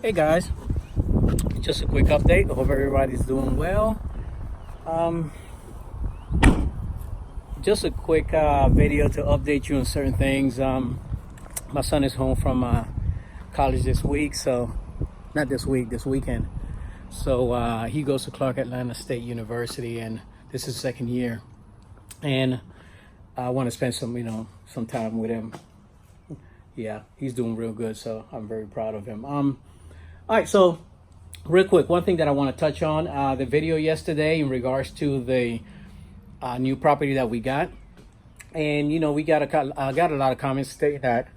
Hey guys, just a quick update. Hope everybody's doing well. Um, just a quick video to update you on certain things. My son is home from college this week, so not this week, this weekend. So he goes to Clark Atlanta State University, and this is second year. And I want to spend some time with him. Yeah, he's doing real good, so I'm very proud of him. All right, so real quick, one thing that I want to touch on, the video yesterday in regards to the new property that we got. And, we got a lot of comments stating that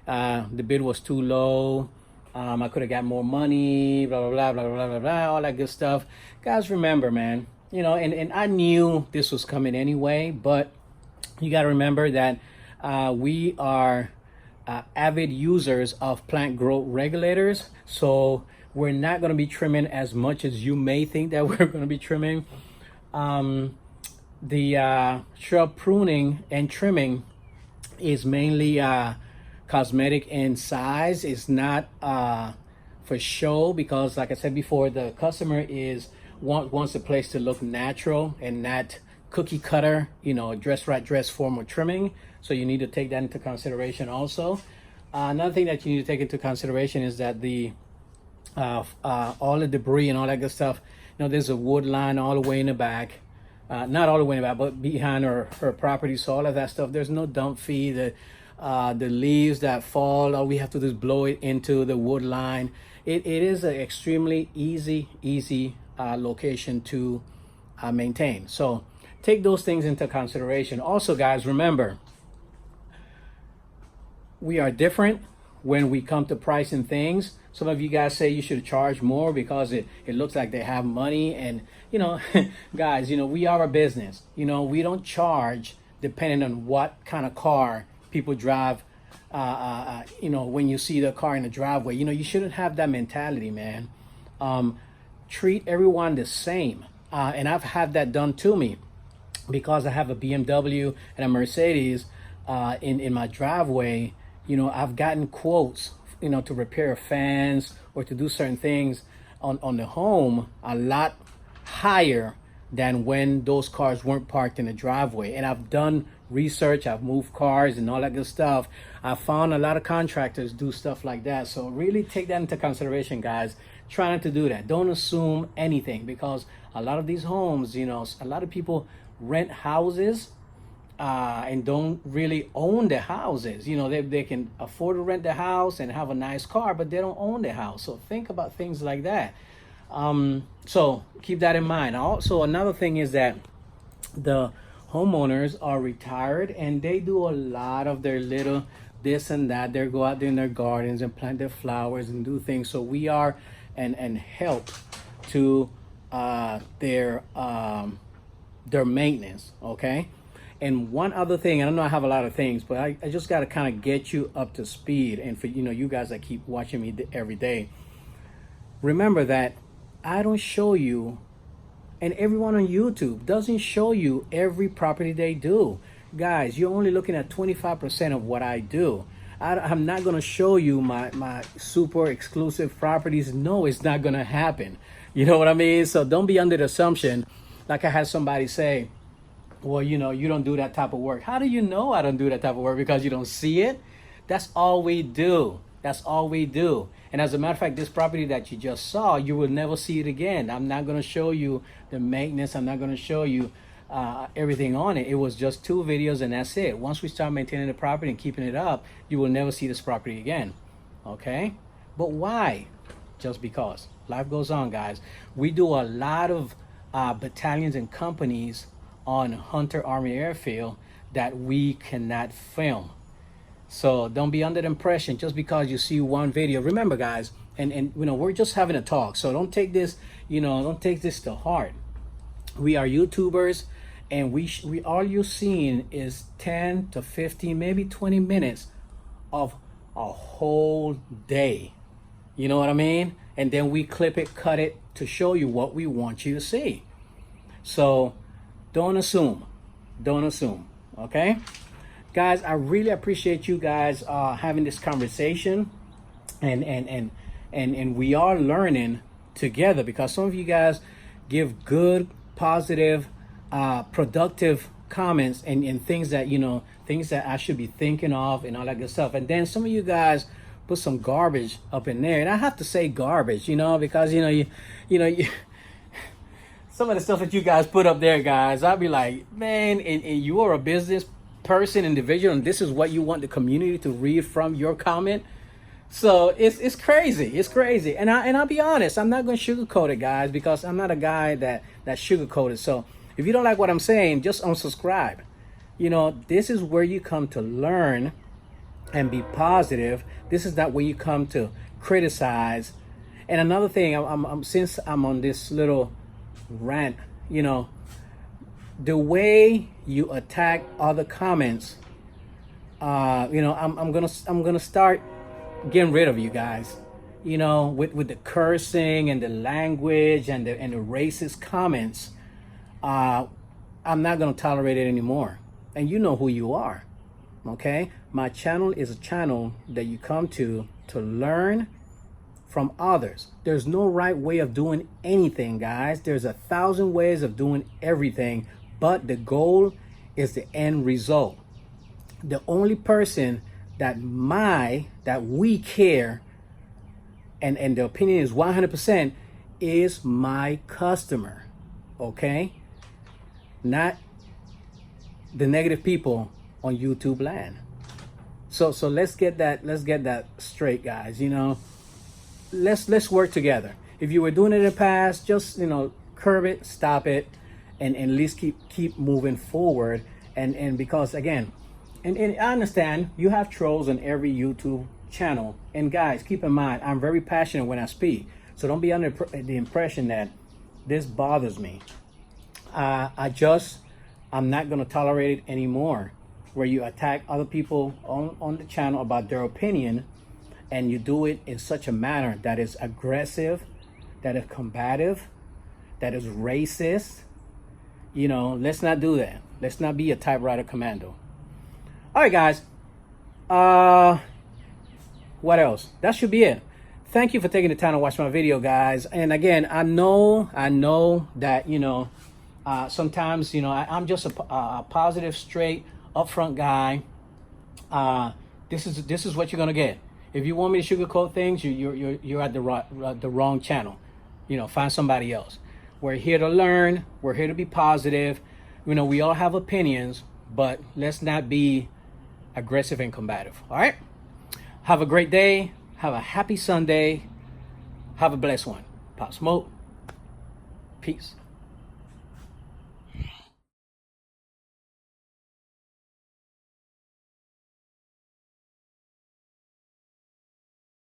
the bid was too low. I could have got more money, blah, blah, blah, blah, blah, blah, blah, all that good stuff. Guys, remember, man, and I knew this was coming anyway, but you got to remember that we are avid users of plant growth regulators, so we're not going to be trimming as much as you may think that we're going to be trimming. The shrub pruning and trimming is mainly cosmetic in size. It's not for show, because like I said before, the customer wants the place to look natural and not cookie cutter, dress right dress formal trimming. So you need to take that into consideration also. Another thing that you need to take into consideration is that the all the debris and all that good stuff, there's a wood line all the way in the back, not all the way in the back, but behind her property. So all of that stuff, there's no dump fee. The leaves that fall, all we have to do is blow it into the wood line. It is an extremely easy location to maintain. So take those things into consideration. Also, guys, remember, we are different when we come to pricing things. Some of you guys say you should charge more because it looks like they have money. And, guys, we are a business. We don't charge depending on what kind of car people drive. When you see the car in the driveway, you shouldn't have that mentality, man. Treat everyone the same. And I've had that done to me because I have a BMW and a Mercedes in my driveway. I've gotten quotes, to repair fans or to do certain things on the home a lot higher than when those cars weren't parked in the driveway. And I've done research, I've moved cars and all that good stuff. I found a lot of contractors do stuff like that. So really take that into consideration, guys. Try not to do that. Don't assume anything, because a lot of these homes, a lot of people rent houses and don't really own the houses. They can afford to rent the house and have a nice car, but they don't own the house. So think about things like that. So keep that in mind. Also, another thing is that the homeowners are retired and they do a lot of their little this and that. They go out there in their gardens and plant their flowers and do things. So we are and help to their maintenance. Okay. And one other thing, I know I have a lot of things, but I just got to kind of get you up to speed. And for you guys that keep watching me every day, remember that I don't show you, and everyone on YouTube doesn't show you every property they do. Guys, you're only looking at 25% of what I do. I'm not going to show you my super exclusive properties. No, it's not going to happen. You know what I mean? So don't be under the assumption, like I had somebody say, well, you don't do that type of work. How do you know I don't do that type of work? Because you don't see it? That's all we do. That's all we do. And as a matter of fact, this property that you just saw, you will never see it again. I'm not going to show you the maintenance. I'm not going to show you everything on it. It was just 2 videos and that's it. Once we start maintaining the property and keeping it up, you will never see this property again. Okay? But why? Just because. Life goes on, guys. We do a lot of battalions and companies on Hunter Army Airfield that we cannot film. So don't be under the impression just because you see one video. Remember, guys, and we're just having a talk. So don't take this, don't take this to heart. We are YouTubers, and we all you're seeing is 10 to 15, maybe 20 minutes of a whole day. You know what I mean? And then we clip it, cut it to show you what we want you to see. So don't assume, okay? Guys, I really appreciate you guys having this conversation and and we are learning together, because some of you guys give good, positive, productive comments, and things that, things that I should be thinking of and all that good stuff. And then some of you guys put some garbage up in there, and I have to say garbage, because you some of the stuff that you guys put up there, guys, I'll be like, man, and you are a business person, individual, and this is what you want the community to read from your comment. So it's crazy. It's crazy. And I'll be honest, I'm not going to sugarcoat it, guys, because I'm not a guy that sugarcoat it. So if you don't like what I'm saying, just unsubscribe. This is where you come to learn and be positive. This is not where you come to criticize. And another thing, since I'm on this little rant, the way you attack other comments, I'm gonna start getting rid of you guys, with the cursing and the language and the racist comments. I'm not gonna tolerate it anymore. And you know who you are, okay? My channel is a channel that you come to learn from others. There's no right way of doing anything, guys. There's 1,000 ways of doing everything, but the goal is the end result. The only person that we care and the opinion is 100% is my customer, okay? Not the negative people on YouTube land. So let's get that straight, guys. Let's work together. If you were doing it in the past, just curb it, stop it, and at least keep moving forward. And because again, and I understand you have trolls on every YouTube channel. And guys, keep in mind, I'm very passionate when I speak, so don't be under the impression that this bothers me. I'm not going to tolerate it anymore, where you attack other people on the channel about their opinion, and you do it in such a manner that is aggressive, that is combative, that is racist. Let's not do that. Let's not be a typewriter commando. All right, guys. What else? That should be it. Thank you for taking the time to watch my video, guys. And again, I know that, sometimes, I'm just a positive, straight, upfront guy. This is what you're going to get. If you want me to sugarcoat things, you're at the wrong channel. Find somebody else. We're here to learn. We're here to be positive. We all have opinions, but let's not be aggressive and combative. All right? Have a great day. Have a happy Sunday. Have a blessed one. Pop Smoke. Peace.